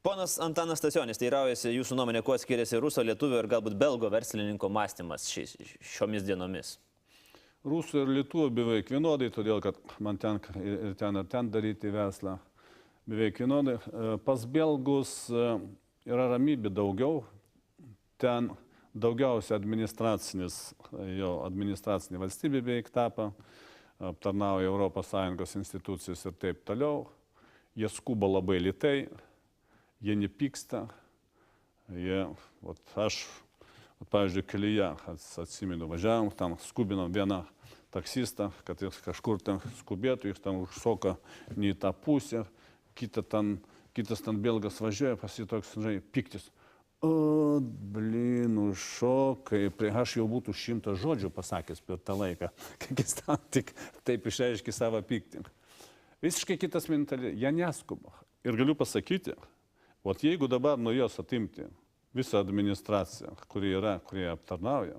Ponas Antanas Stasionis teiraujasi jūsų nuomonė, kuo skiriasi ruso, lietuvio ir galbūt belgo verslininko mąstymas šiomis dienomis. Rusų ir lietuvio beveik vienodai, todėl kad man tenka ir ten daryti verslą beveik vienodai. Pas belgus yra ramybė daugiau, ten daugiausia administracinė valstybė beveik tapo, aptarnauja ES institucijos ir taip toliau. Jie skuba labai lėtai, jie nepyksta. Pavyzdžiui, kelyje, atsimenu, važiavom, tam skubinom vieną taksistą, kad jis kažkur ten skubėtų, jis ten užšoka ne į tą pusę, kitas ten belgas važiuoja, pasitoks, žinai, piktis. Užšokai, aš jau būtų 100 žodžių pasakęs per tą laiką, kai jis ten tik taip išreiškia savo pyktį. Visiškai kitas mentalitetas, jie neskuba. Ir galiu pasakyti, jeigu dabar nuo jos atimti visą administraciją, kuri aptarnauja,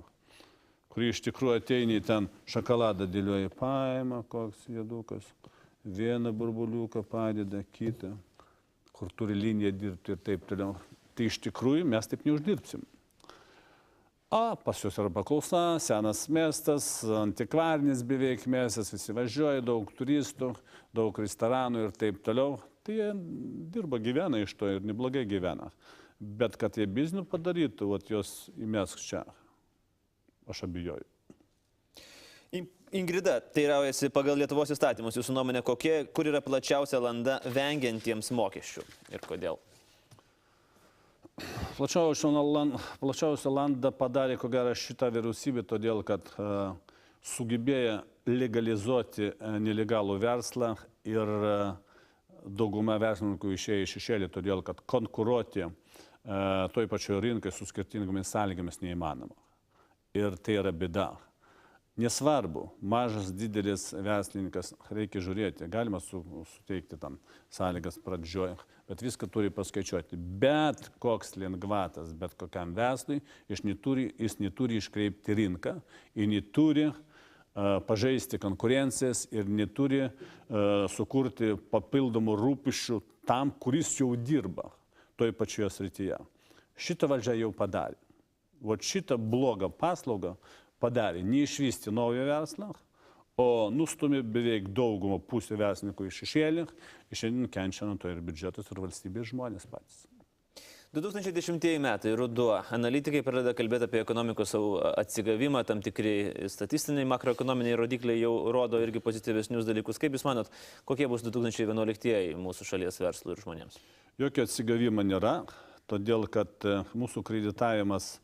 kuri iš tikrųjų ateina į ten šokoladą dėlioja, paima koks jėdukas, vieną burbuliuką padeda, kitą, kur turi liniją dirbti ir taip toliau. Tai iš tikrųjų mes taip neuždirbsim. Pas juos yra paklausa, senas miestas, antikvarinis beveik miestas, visi važiuoja, daug turistų, daug restoranų ir taip toliau. Tai jie dirba, gyvena iš to ir neblogai gyvena. Bet kad jie biznių padarytų, jos įmesk čia, aš abejoju. Ingrida teiraujasi pagal Lietuvos įstatymus, jūsų nuomonė, kur yra plačiausia landa vengiantiems mokesčių ir kodėl? Plačiausią landą padarė, ko gero, šitą vyriausybę, todėl kad sugebėjo legalizuoti nelegalų verslą ir dauguma verslininkų išėjo iš šešėlį, todėl kad konkuruoti toj pačioje rinkai su skirtingomis sąlygomis neįmanoma. Ir tai yra bėda. Nesvarbu, mažas, didelis verslininkas, reikia žiūrėti, galima suteikti tam sąlygas pradžioje, bet viską turi paskaičiuoti. Bet koks lengvatas, bet kokiam verslui, jis neturi iškreipti rinką, ir neturi pažeisti konkurencijas ir neturi sukurti papildomų rūpesčių tam, kuris jau dirba toj pačioje srityje. Šitą valdžia jau padarė. Šitą blogą paslaugą padarė, neišvysti naują verslą, o nustumė beveik daugumą pusę verslininkų iš šešėlį, ir šiandien kenčia nuo to ir biudžetas, ir valstybės žmonės patys. 2010 metai, ruduo. Analitikai pradeda kalbėti apie ekonomikos atsigavimą, tam tikri statistiniai makroekonominiai rodikliai jau rodo irgi pozityvesnius dalykus. Kaip Jūs manot, kokie bus 2011 mūsų šalies verslui ir žmonėms? Jokio atsigavimo nėra, todėl kad mūsų kreditavimas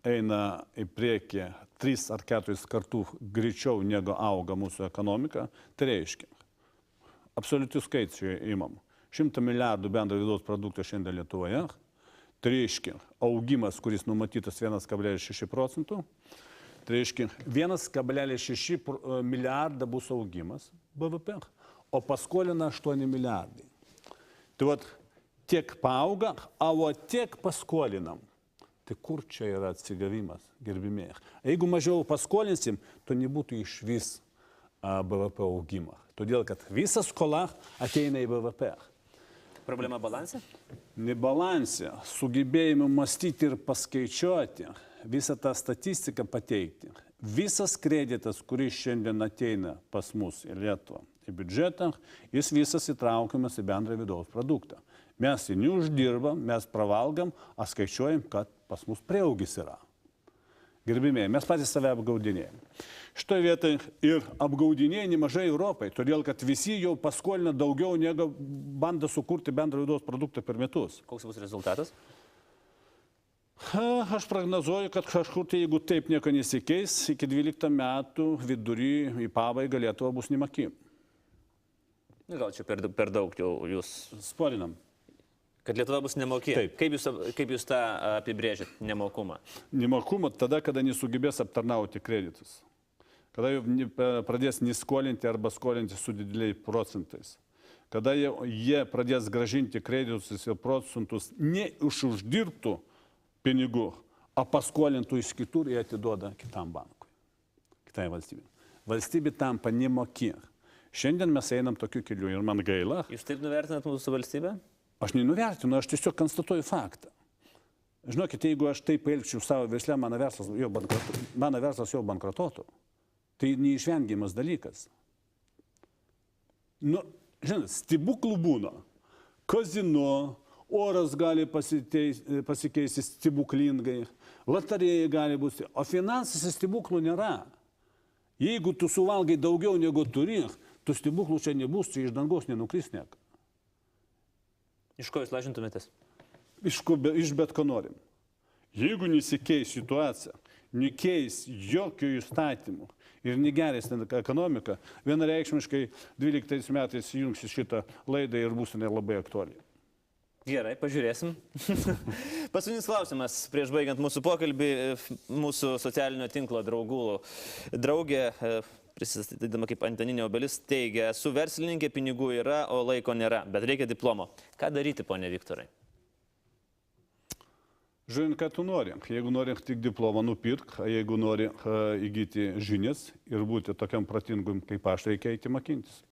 eina į priekį 3 ar 4 kartų greičiau negu auga mūsų ekonomika. Tai reiškia, absoliučių skaičių imam. 100 milijardų bendro vidaus produkto šiandien Lietuvoje. Tai reiškia, augimas, kuris numatytas 1,6 procentų. Tai reiškia, 1,6 milijardą bus augimas BVP, o paskolina 8 milijardai. Tai tiek paauga, o tiek paskolinam. Tai kur čia yra atsigavimas, gerbimieji? Jeigu mažiau paskolinsim, to nebūtų iš vis BVP augimą. Todėl, kad visa skola ateina į BVP. Problema balanse? Ne balanse, sugebėjimo mąstyti ir paskaičiuoti, visą tą statistiką pateikti. Visas kreditas, kuris šiandien ateina pas mus į Lietuvą, į biudžetą, jis visas įtraukiamas į bendrą vidaus produktą. Mes jį neuždirbam, mes pravalgam, skaičiuojam, kad pas mus prieaugis yra. Gerbimieji, mes patys save apgaudinėjame. Šitoje vietoje ir apgaudinėja nemažai Europai, todėl kad visi jau paskolina daugiau negu bando sukurti bendrą vidaus produktą per metus. Koks bus rezultatas? Aš prognozuoju, kad kažkur tai, jeigu taip nieko nesikeis, iki 12 metų vidury į pabaigą Lietuva bus nemaki. Gal čia per daug jau jūs sporinam. Kad Lietuva bus nemoki. Taip. Kaip jūs tą apibrėžit, nemokumą? Nemokumą tada, kada nesugebės aptarnauti kreditus. Kada jau pradės neskolinti arba skolinti su dideliai procentais. Kada jie pradės gražinti kreditus ir procentus ne iš uždirbtų pinigų, o paskolintų iš kitur ir atiduoda kitam bankui, kitai valstybei. Valstybė tampa nemoki. Šiandien mes einam tokiu keliu ir man gaila. Jūs taip nuvertinat mūsų valstybę? Aš nenuvertinu, aš tiesiog konstatuoju faktą. Žinokit, jeigu aš taip elgčiau savo versle, mano verslas jau bankrotuotų. Tai neišvengiamas dalykas. Nu, žinot, stebuklų būna. Kazino, oras gali pasikeisti stebuklingai, loterija gali būti, o finansose stebuklų nėra. Jeigu tu suvalgai daugiau negu turi, tų stebuklų čia nebus, čia iš dangaus nenukris nieko. Iš ko jūs lažintumėtės? Iš bet ko norim. Jeigu nesikeis situacija, nekeis jokių įstatymų ir negeresnė ekonomika, vienareikšmiškai 12 metais jungsis šitą laidą ir bus labai aktuali. Gerai, pažiūrėsim. Paskutinis klausimas, prieš baigiant mūsų pokalbį, mūsų socialinio tinklo draugė, prisistatydama kaip Antaninė Obelis, teigia, su verslininkė pinigų yra, o laiko nėra, bet reikia diplomo. Ką daryti, ponė Viktorai? Žiūrint, ką tu nori. Jeigu nori tik diplomą, nupirk, jeigu nori įgyti žinias ir būti tokiam pratingum kaip aš, reikia eiti mokintis.